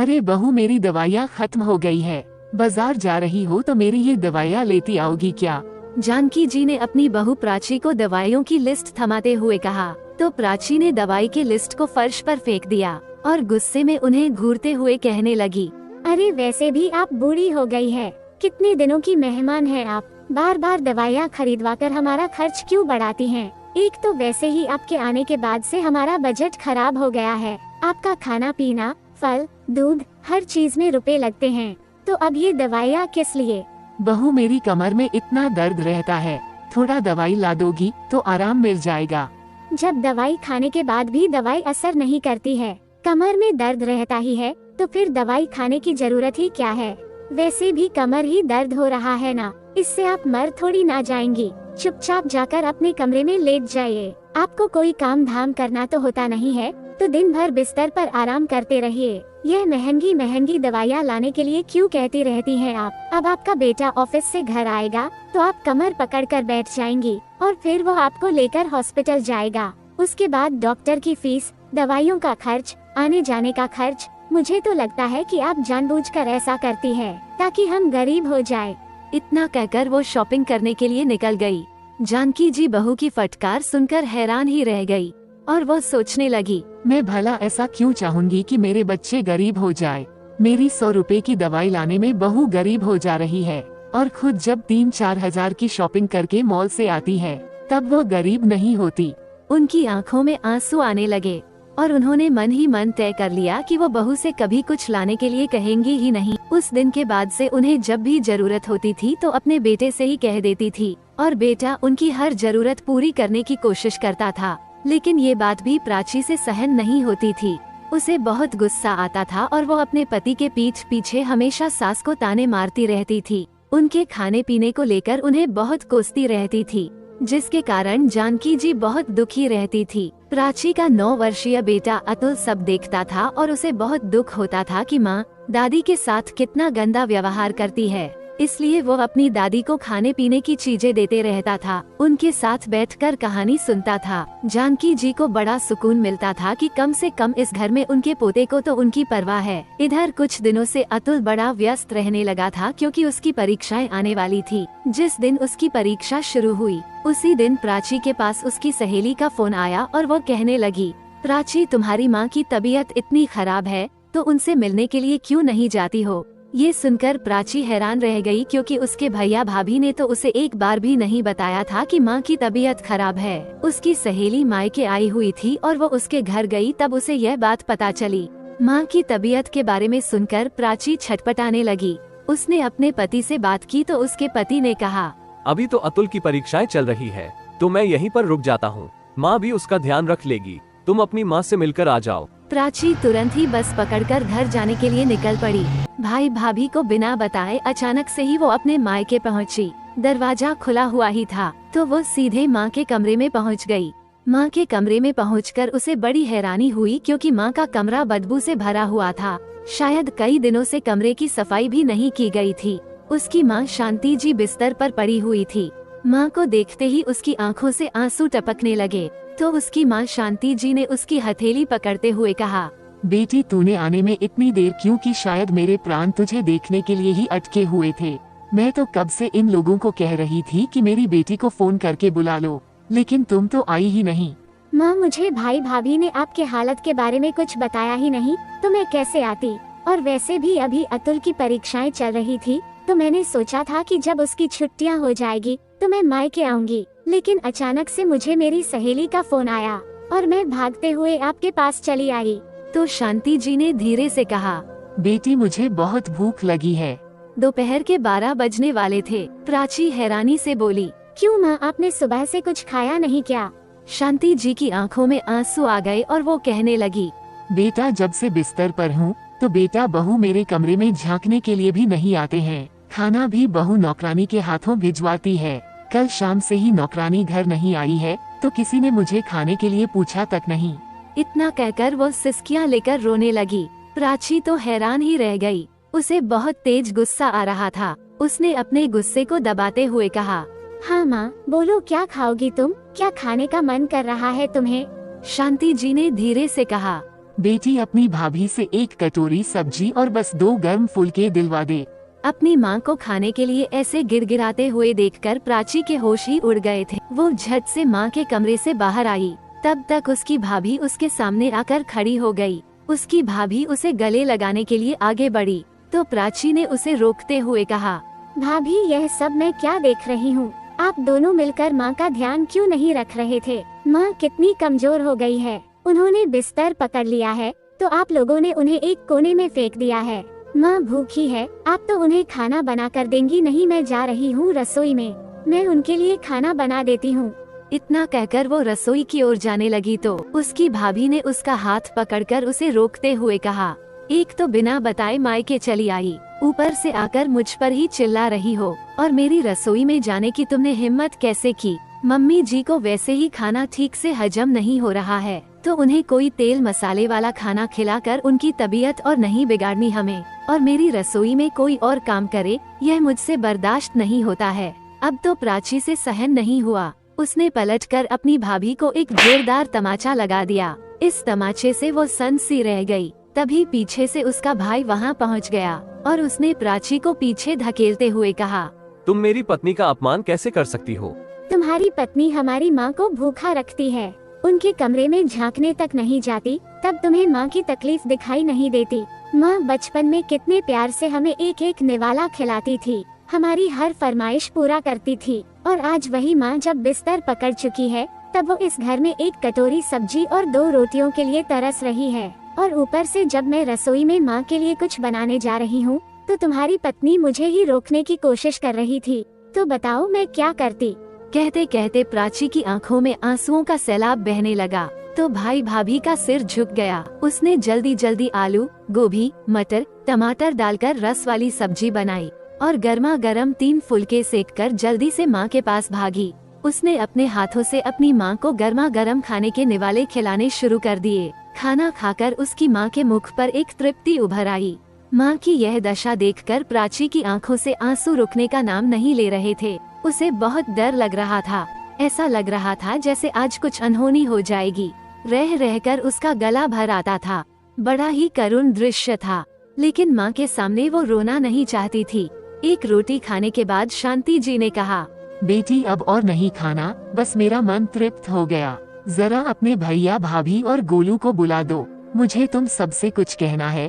अरे बहू, मेरी दवाइयाँ खत्म हो गई है। बाजार जा रही हो तो मेरी ये दवाइयाँ लेती आओगी क्या? जानकी जी ने अपनी बहू प्राची को दवाइयों की लिस्ट थमाते हुए कहा तो प्राची ने दवाई की लिस्ट को फर्श पर फेंक दिया और गुस्से में उन्हें घूरते हुए कहने लगी, अरे वैसे भी आप बूढ़ी हो गई है, कितने दिनों की मेहमान है आप, बार बार दवाइयाँ खरीदवा कर हमारा खर्च क्यों बढ़ाती हैं? एक तो वैसे ही आपके आने के बाद से हमारा बजट खराब हो गया है। आपका खाना पीना, फल, दूध, हर चीज में रुपए लगते हैं, तो अब ये दवाइयाँ किस लिए? बहू, मेरी कमर में इतना दर्द रहता है, थोड़ा दवाई ला दोगी तो आराम मिल जाएगा। जब दवाई खाने के बाद भी दवाई असर नहीं करती है, कमर में दर्द रहता ही है, तो फिर दवाई खाने की जरूरत ही क्या है? वैसे भी कमर ही दर्द हो रहा है ना, इससे आप मर थोड़ी ना जाएंगी। चुपचाप जाकर अपने कमरे में लेट जाइए। आपको कोई काम धाम करना तो होता नहीं है, तो दिन भर बिस्तर पर आराम करते रहिए। यह महंगी महंगी दवाइयाँ लाने के लिए क्यों कहती रहती हैं आप? अब आपका बेटा ऑफिस से घर आएगा तो आप कमर पकड़कर बैठ जाएंगी और फिर वो आपको लेकर हॉस्पिटल जाएगा। उसके बाद डॉक्टर की फीस, दवाइयों का खर्च, आने जाने का खर्च। मुझे तो लगता है कि आप जानबूझकर ऐसा करती है ताकि हम गरीब हो जाए। इतना कहकर वो शॉपिंग करने के लिए निकल गई। जानकी जी बहू की फटकार सुनकर हैरान ही रह गई और वो सोचने लगी, मैं भला ऐसा क्यों चाहूंगी कि मेरे बच्चे गरीब हो जाए? मेरी 100 रुपए की दवाई लाने में बहू गरीब हो जा रही है और खुद जब 3-4 हजार की शॉपिंग करके मॉल से आती है तब वो गरीब नहीं होती। उनकी आंखों में आंसू आने लगे और उन्होंने मन ही मन तय कर लिया कि वो बहू से कभी कुछ लाने के लिए कहेंगी ही नहीं। उस दिन के बाद से उन्हें जब भी जरूरत होती थी तो अपने बेटे से ही कह देती थी और बेटा उनकी हर जरूरत पूरी करने की कोशिश करता था। लेकिन ये बात भी प्राची से सहन नहीं होती थी। उसे बहुत गुस्सा आता था और वो अपने पति के पीठ पीछे हमेशा सास को ताने मारती रहती थी। उनके खाने पीने को लेकर उन्हें बहुत कोसती रहती थी, जिसके कारण जानकी जी बहुत दुखी रहती थी। प्राची का 9 वर्षीय बेटा अतुल सब देखता था और उसे बहुत दुख होता था कि माँ दादी के साथ कितना गंदा व्यवहार करती है। इसलिए वो अपनी दादी को खाने पीने की चीजें देते रहता था, उनके साथ बैठकर कहानी सुनता था। जानकी जी को बड़ा सुकून मिलता था कि कम से कम इस घर में उनके पोते को तो उनकी परवाह है। इधर कुछ दिनों से अतुल बड़ा व्यस्त रहने लगा था क्योंकि उसकी परीक्षाएं आने वाली थी। जिस दिन उसकी परीक्षा शुरू हुई उसी दिन प्राची के पास उसकी सहेली का फोन आया और वो कहने लगी, प्राची तुम्हारी माँ की तबीयत इतनी खराब है तो उनसे मिलने के लिए क्यों नहीं जाती हो? ये सुनकर प्राची हैरान रह गई क्योंकि उसके भैया भाभी ने तो उसे एक बार भी नहीं बताया था कि माँ की तबीयत खराब है। उसकी सहेली मायके आई हुई थी और वो उसके घर गई तब उसे यह बात पता चली। माँ की तबीयत के बारे में सुनकर प्राची छटपटाने लगी। उसने अपने पति से बात की तो उसके पति ने कहा, अभी तो अतुल की परीक्षाएं चल रही है तो मैं यहीं पर रुक जाता हूँ, माँ भी उसका ध्यान रख लेगी, तुम अपनी माँ से मिलकर आ जाओ। प्राची तुरंत ही बस पकड़कर घर जाने के लिए निकल पड़ी। भाई भाभी को बिना बताए अचानक से ही वो अपने मायके पहुंची। दरवाजा खुला हुआ ही था तो वो सीधे माँ के कमरे में पहुंच गई। माँ के कमरे में पहुंचकर उसे बड़ी हैरानी हुई क्योंकि माँ का कमरा बदबू से भरा हुआ था। शायद कई दिनों से कमरे की सफाई भी नहीं की गई थी। उसकी माँ शांति जी बिस्तर पर पड़ी हुई थी। माँ को देखते ही उसकी आंखों से आंसू टपकने लगे तो उसकी माँ शांति जी ने उसकी हथेली पकड़ते हुए कहा, बेटी तूने आने में इतनी देर क्यों की? शायद मेरे प्राण तुझे देखने के लिए ही अटके हुए थे। मैं तो कब से इन लोगों को कह रही थी कि मेरी बेटी को फोन करके बुला लो, लेकिन तुम तो आई ही नहीं। माँ मुझे भाई भाभी ने आपके हालत के बारे में कुछ बताया ही नहीं तो मैं कैसे आती? और वैसे भी अभी अतुल की परीक्षाएं चल रही थी तो मैंने सोचा था कि जब उसकी छुट्टियाँ हो जाएगी तो मैं मायके आऊंगी, लेकिन अचानक से मुझे मेरी सहेली का फोन आया और मैं भागते हुए आपके पास चली आई। तो शांति जी ने धीरे से कहा, बेटी मुझे बहुत भूख लगी है। दोपहर के 12 बजने वाले थे। प्राची हैरानी से बोली, क्यों माँ आपने सुबह से कुछ खाया नहीं क्या? शांति जी की आंखों में आंसू आ गए और वो कहने लगी, बेटा जब से बिस्तर पर हूँ तो बेटा बहू मेरे कमरे में झांकने के लिए भी नहीं आते हैं। खाना भी बहू नौकरानी के हाथों भिजवाती है। कल शाम से ही नौकरानी घर नहीं आई है तो किसी ने मुझे खाने के लिए पूछा तक नहीं। इतना कहकर वो सिसकियां लेकर रोने लगी। प्राची तो हैरान ही रह गई। उसे बहुत तेज गुस्सा आ रहा था। उसने अपने गुस्से को दबाते हुए कहा, हाँ माँ बोलो, क्या खाओगी तुम? क्या खाने का मन कर रहा है तुम्हें? शांति जी ने धीरे से कहा, बेटी अपनी भाभी से एक कटोरी सब्जी और बस 2 गर्म फुलके दिलवा दे। अपनी माँ को खाने के लिए ऐसे गिड़गिड़ाते हुए देखकर प्राची के होश ही उड़ गए थे। वो झट से माँ के कमरे से बाहर आई। तब तक उसकी भाभी उसके सामने आकर खड़ी हो गई। उसकी भाभी उसे गले लगाने के लिए आगे बढ़ी तो प्राची ने उसे रोकते हुए कहा, भाभी यह सब मैं क्या देख रही हूँ? आप दोनों मिलकर माँ का ध्यान क्यों नहीं रख रहे थे? माँ कितनी कमजोर हो गई है। उन्होंने बिस्तर पकड़ लिया है तो आप लोगों ने उन्हें एक कोने में फेंक दिया है। माँ भूखी है, आप तो उन्हें खाना बना कर देंगी नहीं? मैं जा रही हूँ रसोई में, मैं उनके लिए खाना बना देती हूँ। इतना कहकर वो रसोई की ओर जाने लगी तो उसकी भाभी ने उसका हाथ पकड़कर उसे रोकते हुए कहा, एक तो बिना बताए मायके चली आई, ऊपर से आकर मुझ पर ही चिल्ला रही हो, और मेरी रसोई में जाने की तुमने हिम्मत कैसे की? मम्मी जी को वैसे ही खाना ठीक से हजम नहीं हो रहा है तो उन्हें कोई तेल मसाले वाला खाना खिलाकर उनकी तबीयत और नहीं बिगाड़नी हमें, और मेरी रसोई में कोई और काम करे यह मुझसे बर्दाश्त नहीं होता है। अब तो प्राची से सहन नहीं हुआ। उसने पलटकर अपनी भाभी को एक जोरदार तमाचा लगा दिया। इस तमाचे से वो सन्न सी रह गई। तभी पीछे से उसका भाई वहाँ पहुँच गया और उसने प्राची को पीछे धकेलते हुए कहा, तुम मेरी पत्नी का अपमान कैसे कर सकती हो? तुम्हारी पत्नी हमारी माँ को भूखा रखती है, उनके कमरे में झांकने तक नहीं जाती, तब तुम्हें माँ की तकलीफ दिखाई नहीं देती? माँ बचपन में कितने प्यार से हमें एक एक निवाला खिलाती थी, हमारी हर फरमाइश पूरा करती थी, और आज वही माँ जब बिस्तर पकड़ चुकी है तब वो इस घर में एक कटोरी सब्जी और 2 रोटियों के लिए तरस रही है। और ऊपर से जब मैं रसोई में माँ के लिए कुछ बनाने जा रही हूँ तो तुम्हारी पत्नी मुझे ही रोकने की कोशिश कर रही थी। तो बताओ मैं क्या करती? कहते कहते प्राची की आंखों में आंसुओं का सैलाब बहने लगा तो भाई भाभी का सिर झुक गया। उसने जल्दी जल्दी आलू, गोभी, मटर, टमाटर डालकर रस वाली सब्जी बनाई और गर्मा गर्म 3 फुलके सेककर जल्दी से माँ के पास भागी। उसने अपने हाथों से अपनी माँ को गर्मा गर्म खाने के निवाले खिलाने शुरू कर दिए। खाना खाकर उसकी माँ के मुख पर एक तृप्ति उभर आई। माँ की यह दशा देखकर प्राची की आंखों से आंसू रुकने का नाम नहीं ले रहे थे। उसे बहुत डर लग रहा था। ऐसा लग रहा था जैसे आज कुछ अनहोनी हो जाएगी। रह रहकर उसका गला भर आता था। बड़ा ही करुण दृश्य था, लेकिन माँ के सामने वो रोना नहीं चाहती थी। एक रोटी खाने के बाद शांति जी ने कहा, बेटी अब और नहीं खाना, बस मेरा मन तृप्त हो गया। जरा अपने भैया भाभी और गोलू को बुला दो, मुझे तुम सबसे कुछ कहना है।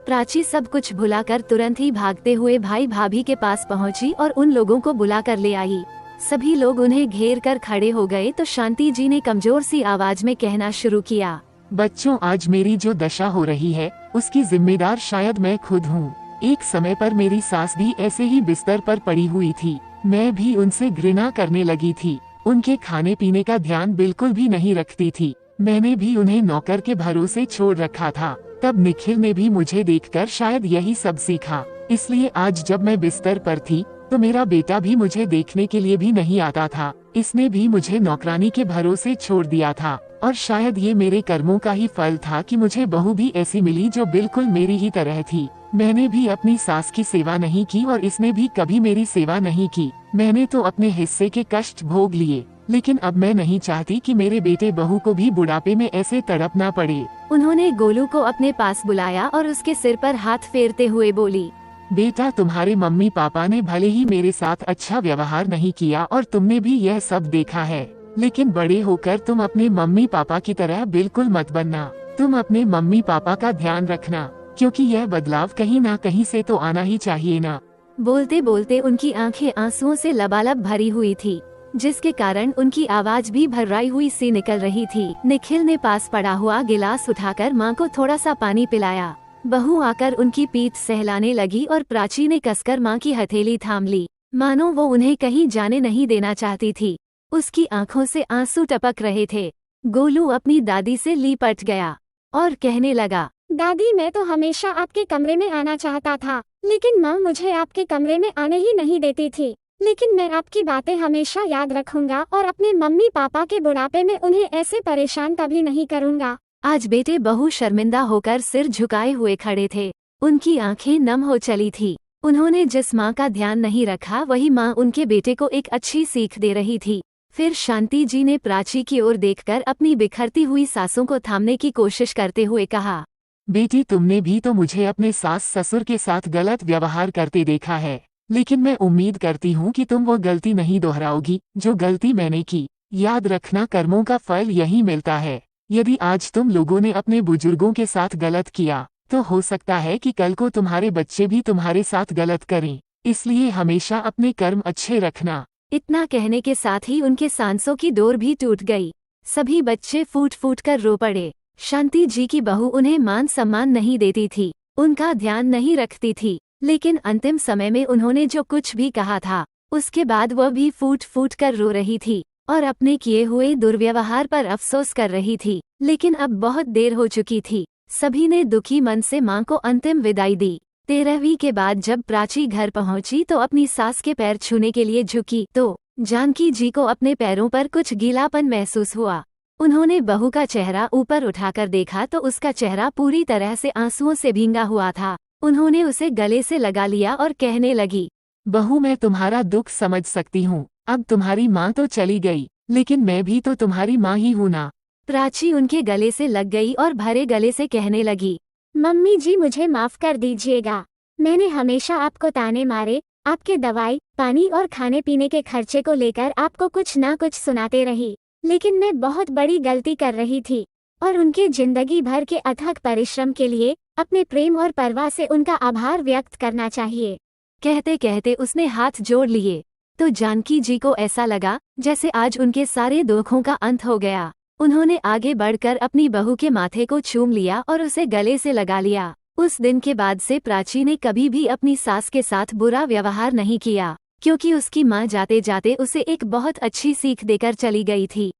प्राची सब कुछ भुलाकर तुरंत ही भागते हुए भाई भाभी के पास पहुंची और उन लोगों को बुला कर ले आई। सभी लोग उन्हें घेर कर खड़े हो गए तो शांति जी ने कमजोर सी आवाज में कहना शुरू किया, बच्चों, आज मेरी जो दशा हो रही है उसकी जिम्मेदार शायद मैं खुद हूँ। एक समय पर मेरी सास भी ऐसे ही बिस्तर पर पड़ी हुई थी। मैं भी उनसे घृणा करने लगी थी। उनके खाने पीने का ध्यान बिल्कुल भी नहीं रखती थी। मैंने भी उन्हें नौकर के भरोसे छोड़ रखा था। तब निखिल ने भी मुझे देखकर शायद यही सब सीखा। इसलिए आज जब मैं बिस्तर पर थी तो मेरा बेटा भी मुझे देखने के लिए भी नहीं आता था। इसने भी मुझे नौकरानी के भरोसे छोड़ दिया था, और शायद ये मेरे कर्मों का ही फल था कि मुझे बहू भी ऐसी मिली जो बिल्कुल मेरी ही तरह थी। मैंने भी अपनी सास की सेवा नहीं की और इसने भी कभी मेरी सेवा नहीं की। मैंने तो अपने हिस्से के कष्ट भोग लिए, लेकिन अब मैं नहीं चाहती कि मेरे बेटे बहू को भी बुढ़ापे में ऐसे तड़पना पड़े। उन्होंने गोलू को अपने पास बुलाया और उसके सिर पर हाथ फेरते हुए बोली, बेटा, तुम्हारे मम्मी पापा ने भले ही मेरे साथ अच्छा व्यवहार नहीं किया और तुमने भी यह सब देखा है, लेकिन बड़े होकर तुम अपने मम्मी पापा की तरह बिल्कुल मत बनना। तुम अपने मम्मी पापा का ध्यान रखना, क्योंकि यह बदलाव कहीं ना कहीं से तो आना ही चाहिए ना। बोलते बोलते उनकी आंखें आंसुओं से लबालब भरी हुई थी, जिसके कारण उनकी आवाज भी भर्राई हुई सी निकल रही थी। निखिल ने पास पड़ा हुआ गिलास उठाकर माँ को थोड़ा सा पानी पिलाया। बहू आकर उनकी पीठ सहलाने लगी और प्राची ने कसकर माँ की हथेली थाम ली, मानो वो उन्हें कहीं जाने नहीं देना चाहती थी। उसकी आंखों से आंसू टपक रहे थे। गोलू अपनी दादी से लिपट गया और कहने लगा, दादी, मैं तो हमेशा आपके कमरे में आना चाहता था, लेकिन माँ मुझे आपके कमरे में आने ही नहीं देती थी। लेकिन मैं आपकी बातें हमेशा याद रखूंगा और अपने मम्मी पापा के बुढ़ापे में उन्हें ऐसे परेशान कभी नहीं करूंगा। आज बेटे बहू शर्मिंदा होकर सिर झुकाए हुए खड़े थे। उनकी आंखें नम हो चली थी। उन्होंने जिस माँ का ध्यान नहीं रखा वही माँ उनके बेटे को एक अच्छी सीख दे रही थी। फिर शांति जी ने प्राची की ओर देखकर अपनी बिखरती हुई सांसों को थामने की कोशिश करते हुए कहा, बेटी, तुमने भी तो मुझे अपने सास ससुर के साथ गलत व्यवहार करते देखा है, लेकिन मैं उम्मीद करती हूँ कि तुम वो गलती नहीं दोहराओगी जो गलती मैंने की। याद रखना, कर्मों का फल यही मिलता है। यदि आज तुम लोगों ने अपने बुजुर्गों के साथ गलत किया तो हो सकता है कि कल को तुम्हारे बच्चे भी तुम्हारे साथ गलत करें। इसलिए हमेशा अपने कर्म अच्छे रखना। इतना कहने के साथ ही उनके सांसों की डोर भी टूट गई। सभी बच्चे फूट फूट कर रो पड़े। शांति जी की बहू उन्हें मान सम्मान नहीं देती थी, उनका ध्यान नहीं रखती थी, लेकिन अंतिम समय में उन्होंने जो कुछ भी कहा था उसके बाद वह भी फूट फूट कर रो रही थी और अपने किए हुए दुर्व्यवहार पर अफसोस कर रही थी। लेकिन अब बहुत देर हो चुकी थी। सभी ने दुखी मन से मां को अंतिम विदाई दी। 13वीं के बाद जब प्राची घर पहुंची तो अपनी सास के पैर छूने के लिए झुकी तो जानकी जी को अपने पैरों पर कुछ गीलापन महसूस हुआ। उन्होंने बहू का चेहरा ऊपर उठाकर देखा तो उसका चेहरा पूरी तरह से आंसुओं से भींगा हुआ था। उन्होंने उसे गले से लगा लिया और कहने लगी, बहू, मैं तुम्हारा दुख समझ सकती हूँ। अब तुम्हारी माँ तो चली गई, लेकिन मैं भी तो तुम्हारी माँ ही हूँ ना। प्राची उनके गले से लग गई और भरे गले से कहने लगी, मम्मी जी, मुझे माफ कर दीजिएगा। मैंने हमेशा आपको ताने मारे, आपके दवाई पानी और खाने पीने के खर्चे को लेकर आपको कुछ ना कुछ सुनाते रही, लेकिन मैं बहुत बड़ी गलती कर रही थी और उनके जिंदगी भर के अथक परिश्रम के लिए अपने प्रेम और परवाह से उनका आभार व्यक्त करना चाहिए। कहते कहते उसने हाथ जोड़ लिए तो जानकी जी को ऐसा लगा जैसे आज उनके सारे दुखों का अंत हो गया। उन्होंने आगे बढ़कर अपनी बहू के माथे को चूम लिया और उसे गले से लगा लिया। उस दिन के बाद से प्राची ने कभी भी अपनी सास के साथ बुरा व्यवहार नहीं किया, क्योंकि उसकी माँ जाते जाते उसे एक बहुत अच्छी सीख देकर चली गई थी।